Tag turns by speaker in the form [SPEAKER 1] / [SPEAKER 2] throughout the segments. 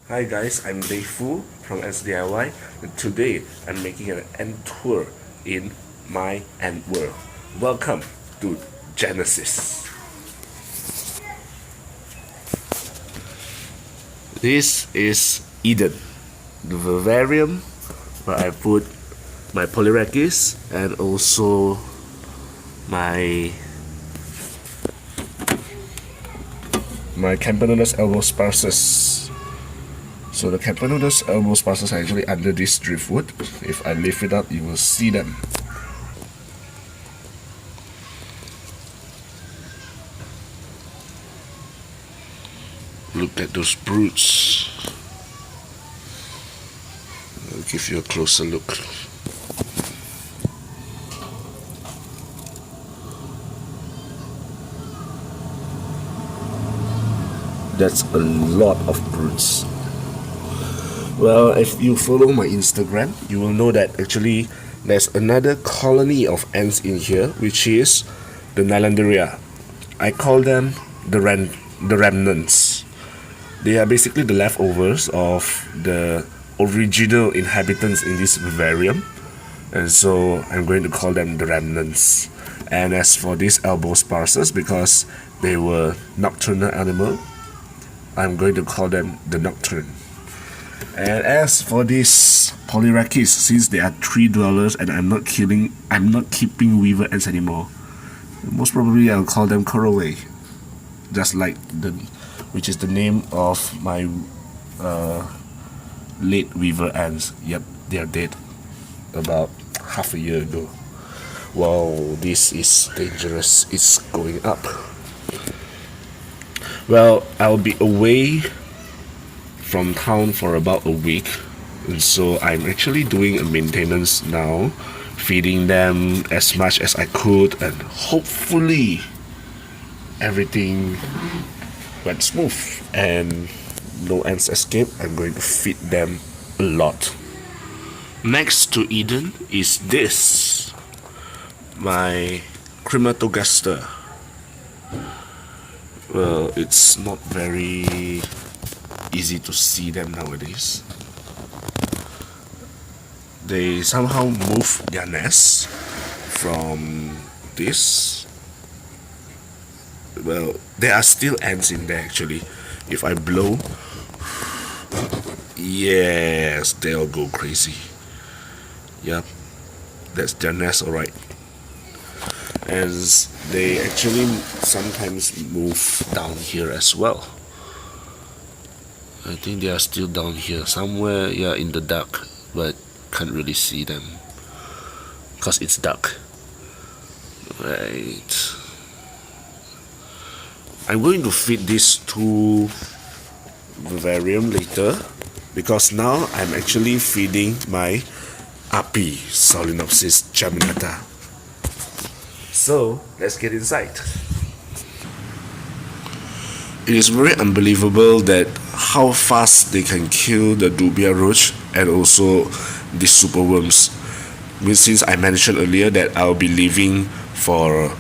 [SPEAKER 1] Hi guys, I'm Dave Fu from AntsD.I.Y and today I'm making an ant tour in my ant world. Welcome to Genesis. This is Eden, the vivarium where I put my polyrachis and also my Campanulus elbow sparsus. So the Campanulus elbow sparsus are actually under this driftwood. If I lift it up, you will see them. Look at those broods. I'll give you a closer look. That's a lot of broods. Well, if you follow my Instagram, you will know that actually there's another colony of ants in here, which is the Nylanderia. I call them the remnants. They are basically the leftovers of the original inhabitants in this vivarium, and so I'm going to call them the remnants. And as for these elbow sparsus, because they were nocturnal animal, I'm going to call them the nocturne. And as for these polyrachis, since they are tree dwellers and I'm not keeping weaver ants anymore, most probably I'll call them coroway, just like which is the name of my late weaver ants. Yep, they are dead about half a year ago. Wow, this is dangerous. It's going up. Well, I'll be away from town for about a week, and so I'm actually doing a maintenance now, feeding them as much as I could, and hopefully everything went smooth and no ants escape. I'm going to feed them a lot. Next to Eden is this, my Crematogaster. Well, it's not very easy to see them nowadays. They somehow move their nest from this. Well, there are still ants in there actually. If I blow, yes, they'll go crazy. Yep, that's their nest, alright. As they actually sometimes move down here as well. I think they are still down here somewhere, yeah, in the dark, but can't really see them because it's dark. Right. I'm going to feed this to vivarium later because now I'm actually feeding my Api Solenopsis geminata. So let's get inside. It is very unbelievable that how fast they can kill the dubia roach and also the superworms. Since I mentioned earlier that I'll be leaving for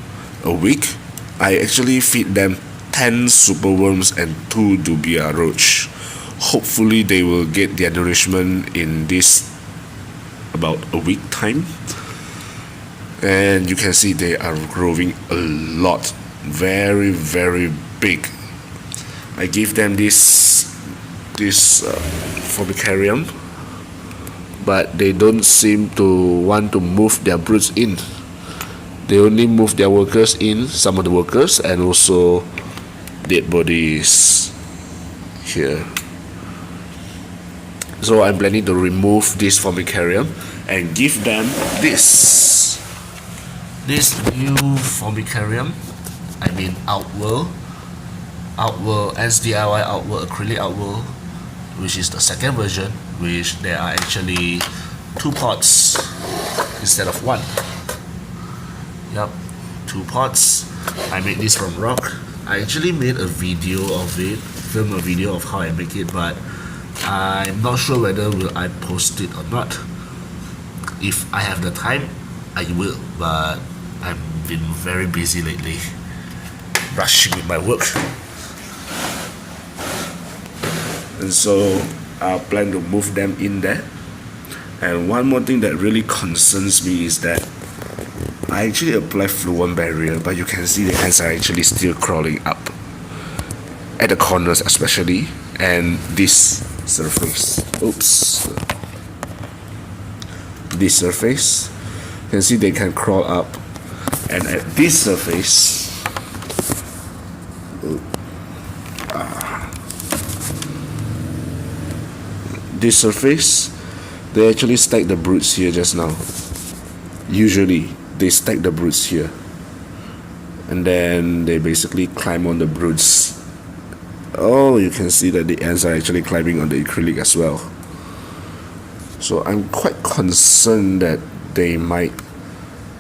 [SPEAKER 1] a week, I actually feed them 10 superworms and 2 dubia roach. Hopefully they will get their nourishment in this about a week time. And you can see they are growing a lot, very big. I give them this formicarium, but they don't seem to want to move their broods in. They only move their workers in, some of the workers, and also dead bodies here. So I'm planning to remove this formicarium and give them this new formicarium, I mean outworld AntsD.I.Y outworld acrylic outworld, which is the second version, which there are actually 2 pots instead of 1. Yep, 2 pots. I made this from rock. I actually made a video of it, filmed a video of how I make it, but I'm not sure whether will I post it or not. If I have the time, I will, but I've been very busy lately, rushing with my work. and so I plan to move them in there. And one more thing that really concerns me is that I actually apply fluent barrier, but you can see the ants are actually still crawling up at the corners especially, and this surface, this surface, you can see they can crawl up, and at this surface, they actually stack the broods here just now. Usually they stack the broods here, and then they basically climb on the broods. Oh, you can see that the ants are actually climbing on the acrylic as well. So I'm quite concerned that they might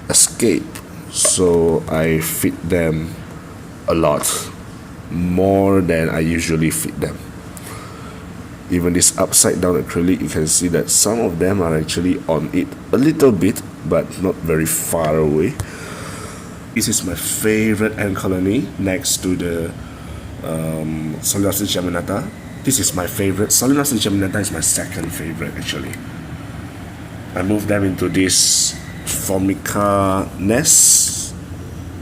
[SPEAKER 1] escape, so I feed them a lot more than I usually feed them. Even this upside down acrylic, you can see that some of them are actually on it a little bit, but not very far away. This is my favorite ant colony next to the Solanaceae geminata. This is my favorite. Solanaceae geminata is my second favorite actually. I moved them into this Formica nest,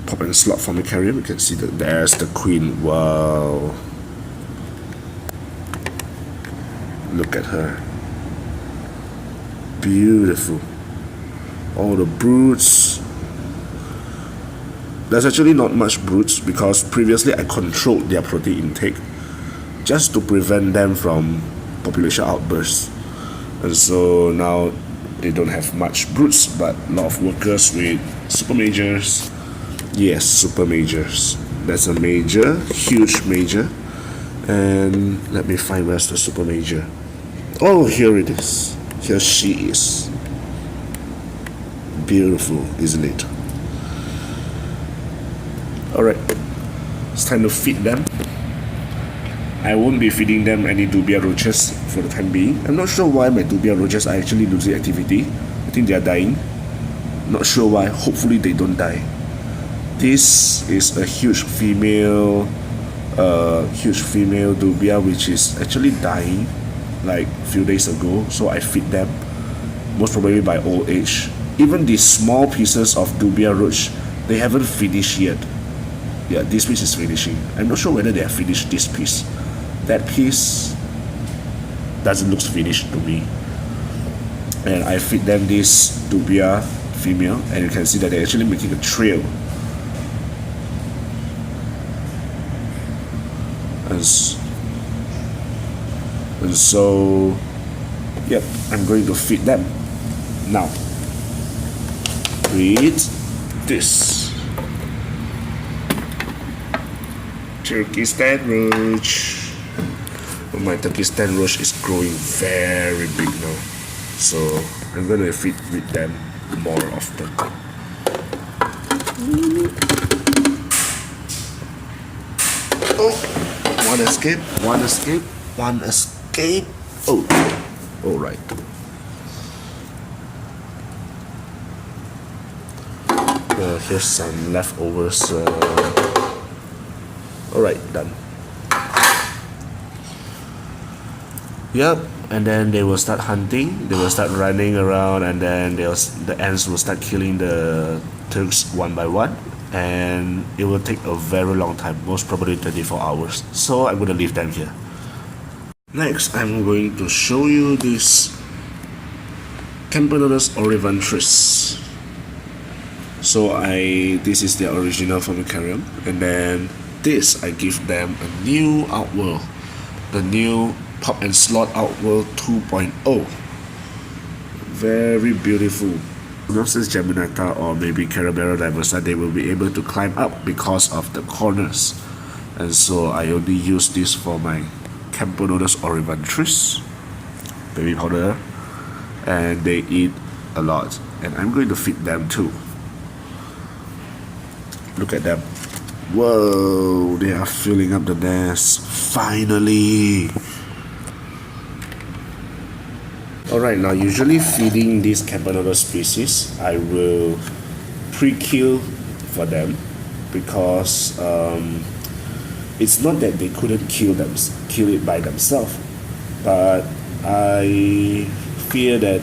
[SPEAKER 1] pop and slot formicarium. You can see that there's the queen. Wow. Look at her. Beautiful. All the broods. There's actually not much broods because previously I controlled their protein intake just to prevent them from population outbursts. And so now they don't have much broods, but a lot of workers with super majors. Yes, super majors. That's a major, huge major. And let me find where's the super major. Oh, here it is. Here she is. Beautiful, isn't it? Alright, it's time to feed them. I won't be feeding them any dubia roaches for the time being. I'm not sure why my dubia roaches are actually losing activity. I think they are dying. Not sure why. Hopefully they don't die. This is a huge female dubia which is actually dying like a few days ago, so I feed them, most probably by old age. Even these small pieces of dubia roach, they haven't finished yet. Yeah, this piece is finishing. I'm not sure whether they have finished this piece. That piece doesn't look finished to me. And I feed them this dubia female, and you can see that they're actually making a trail. And so, yep, I'm going to feed them now with this Turkistan roach. My Turkistan roach is growing very big now, so I'm gonna feed with them more often. Oh, one escape. Oh, all right. Here's some leftovers. All right, done. Yep, and then they will start hunting. They will start running around, and then the ants will start killing the Turks one by one. And it will take a very long time, most probably 24 hours. So I'm gonna leave them here. Next, I'm going to show you this Campanodus orivantris. So this is the original formicarium, and then this I give them a new outworld, the new pop and slot outworld 2.0. Very beautiful. Solanaceae geminata or maybe Carabera diversa, they will be able to climb up because of the corners, and so I only use this for my Campanodus orivantris baby powder, and they eat a lot, and I'm going to feed them too. Look at them. Whoa, they are filling up the nest finally. Alright, now usually feeding these Campanodus species, I will pre-kill for them because it's not that they couldn't kill it by themselves, but I fear that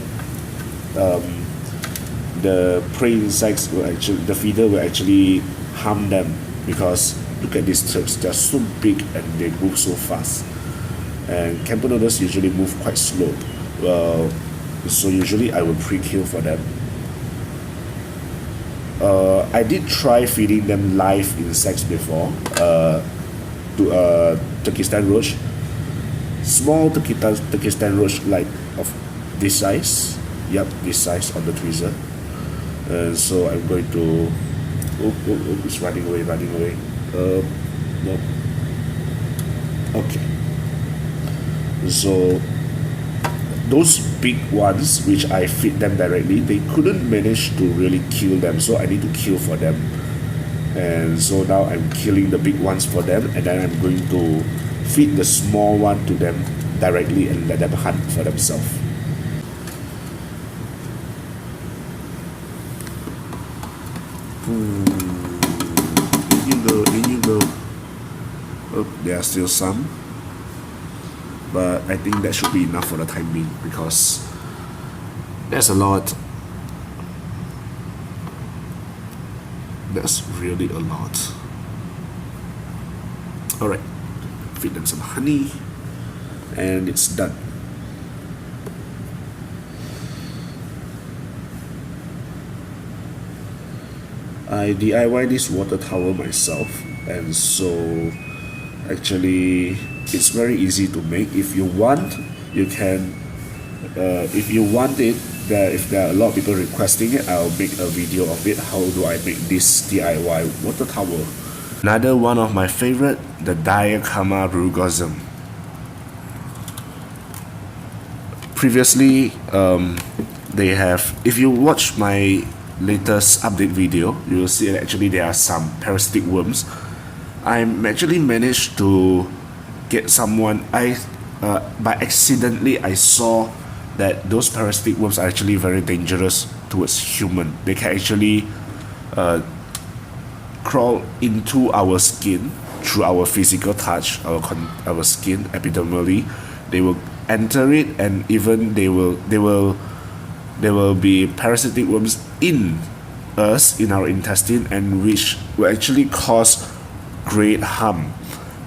[SPEAKER 1] the prey insects will actually, the feeder will actually harm them, because look at these turks, they're so big and they move so fast. And campernoidals usually move quite slow. So usually I will pre-kill for them. I did try feeding them live insects before, to Turkestan roach, small Turkestan roach, like of this size. Yep, this size on the tweezer. So I'm going to. Oh, it's running away. No. Okay. So those big ones, which I feed them directly, they couldn't manage to really kill them, so I need to kill for them. And so now I'm killing the big ones for them, and then I'm going to feed the small one to them directly and let them hunt for themselves. In you go. Oh, there are still some, but I think that should be enough for the time being, because there's a lot. That's really a lot. Alright, feed them some honey, and it's done. I DIY this water tower myself, and so actually it's very easy to make. If you want, you can, if you want it, if there are a lot of people requesting it, I'll make a video of it. How do I make this DIY water tower? Another one of my favorite, the Diacama rugosum. Previously, they have, if you watch my latest update video, you will see that actually there are some parasitic worms. I actually managed to get someone, by accidentally I saw that those parasitic worms are actually very dangerous towards human. They can actually crawl into our skin through our physical touch, our skin epidermally. They will enter it, and even they will be parasitic worms in us, in our intestine, and which will actually cause great harm.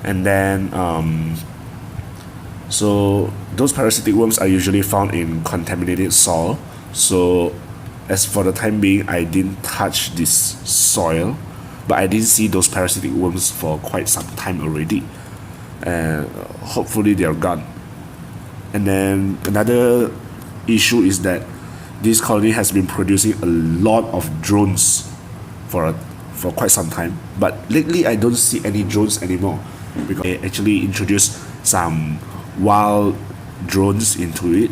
[SPEAKER 1] And then so those parasitic worms are usually found in contaminated soil. So as for the time being, I didn't touch this soil, but I didn't see those parasitic worms for quite some time already, and hopefully they're gone. And then another issue is that this colony has been producing a lot of drones for quite some time, but lately I don't see any drones anymore, because they actually introduced some wild drones into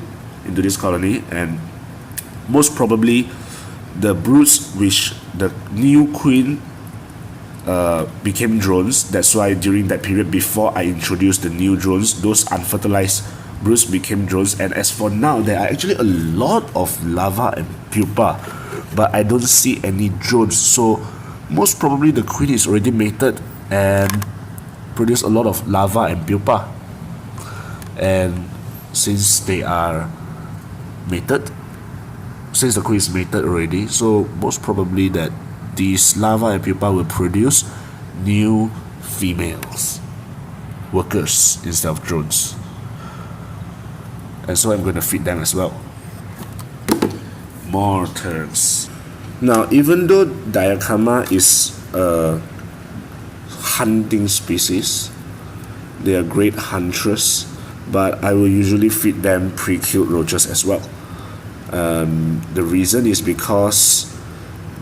[SPEAKER 1] this colony, and most probably the broods which the new queen became drones. That's why during that period before I introduced the new drones, those unfertilized broods became drones. And as for now, there are actually a lot of larvae and pupa, but I don't see any drones. So most probably the queen is already mated and produced a lot of larvae and pupa. And since they are mated, since the queen is mated already, so most probably that these larvae and pupa will produce new females, workers instead of drones. And so I'm going to feed them as well. More turns. Now, even though Diacama is a hunting species, they are great huntress, but I will usually feed them pre-killed roaches as well. The reason is because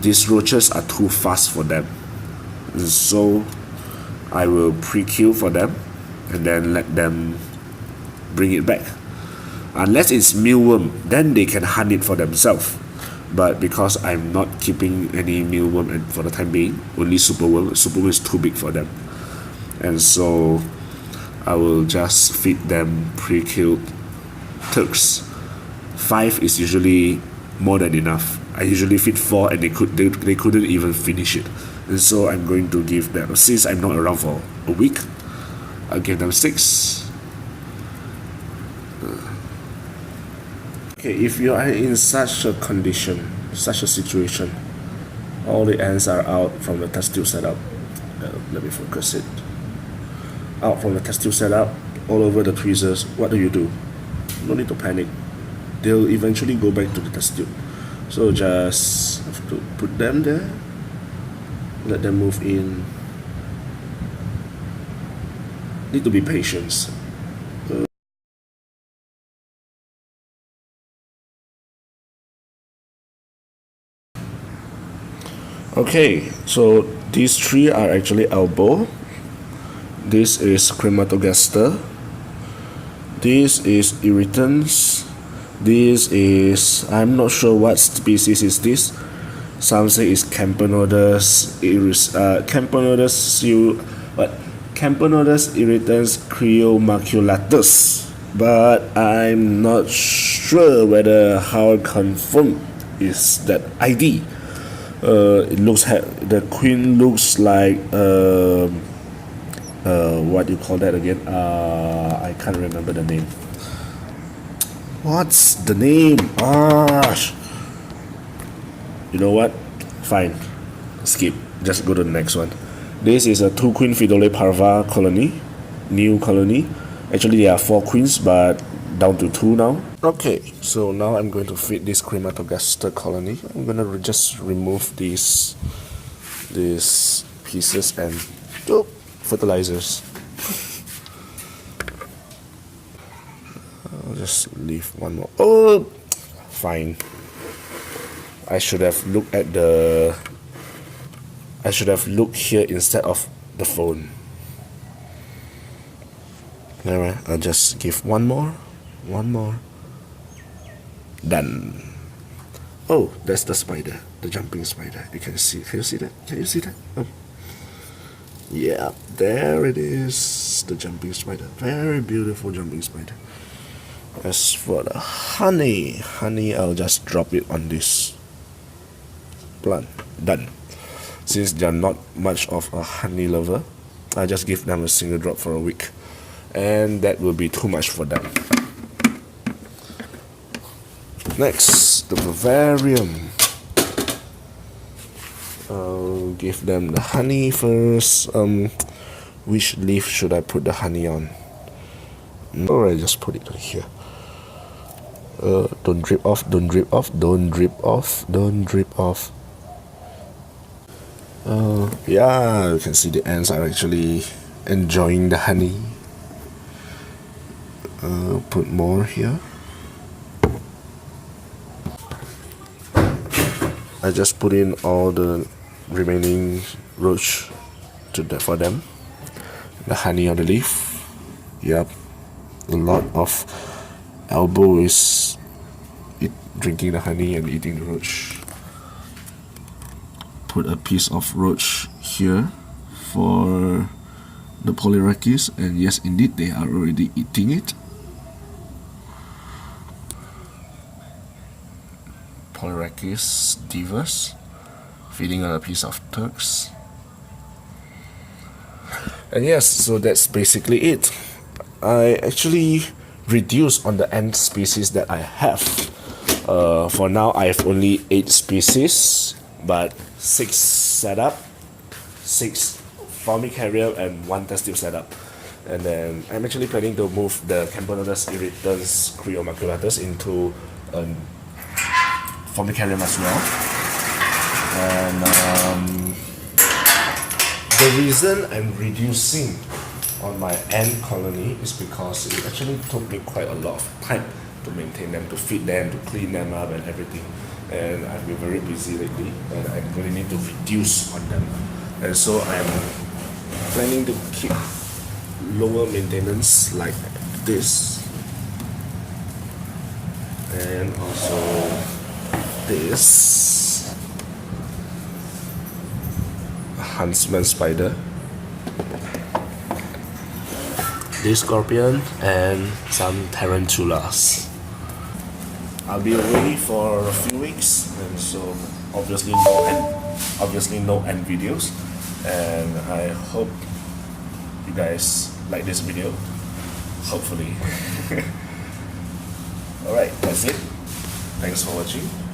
[SPEAKER 1] these roaches are too fast for them, so I will pre-kill for them and then let them bring it back. Unless it's mealworm, then they can hunt it for themselves. But because I'm not keeping any mealworm, and for the time being, only superworm is too big for them, and so I will just feed them pre-killed turks. 5 is usually more than enough. I usually feed 4, and they couldn't even finish it, and so I'm going to give them, since I'm not around for a week, I'll give them 6. Okay, if you are in such a condition, such a situation, all the ants are out from the test tube setup. Let me focus it. Out from the test tube setup, all over the tweezers. What do? No need to panic. They'll eventually go back to the test tube. So just have to put them there, let them move in. Need to be patient. Okay, so these three are actually elbow. This is chromatogaster. This is irritants. This is, I'm not sure what species is this. Some say it's Campanodus Campanodus irritans creomaculatus, but I'm not sure whether how confirmed is that ID. It looks the queen looks like what do you call that again? I can't remember the name. What's the name? You know what? Fine. Skip. Just go to the next one. This is a 2 queen Fidole parva colony. New colony. Actually there are 4 queens, but down to 2 now. Okay, so now I'm going to feed this chromatogaster colony. I'm gonna just remove these pieces and fertilizers. I'll just leave one more. Oh, fine. I should have looked here instead of the phone. Alright, I'll just give one more. Done. Oh, that's the spider, the jumping spider. You can see that? Can you see that? Oh. Yeah, there it is, the jumping spider. Very beautiful jumping spider. As for the honey, I'll just drop it on this plant. Done. Since they're not much of a honey lover, I just give them a single drop for a week, and that will be too much for them. Next, the vivarium. I'll give them the honey first. Which leaf should I put the honey on? Or I just put it here. Don't drip off. Yeah, you can see the ants are actually enjoying the honey. Put more here. I just put in all the remaining roach for them. The honey on the leaf. Yep, a lot of elbow is drinking the honey and eating the roach. Put a piece of roach here for the Polyrachis, and yes, indeed, they are already eating it. Polyrachis divas feeding on a piece of Turks. And yes, so that's basically it. I actually reduced on the ant species that I have. For now, I have only 8 species, but 6 setup, 6 formicarium, and 1 test tube setup. And then I'm actually planning to move the Campanodus irritans creomaculatus into formicarium as well. And the reason I'm reducing on my ant colony is because it actually took me quite a lot of time to maintain them, to feed them, to clean them up and everything. And I've been very busy lately, and I really need to reduce on them. And so I'm planning to keep lower maintenance like this, and also this huntsman spider, this scorpion, and some tarantulas. I'll be away for a few weeks, and so obviously no end videos, and I hope you guys like this video, hopefully. Alright, that's it. Thanks for watching.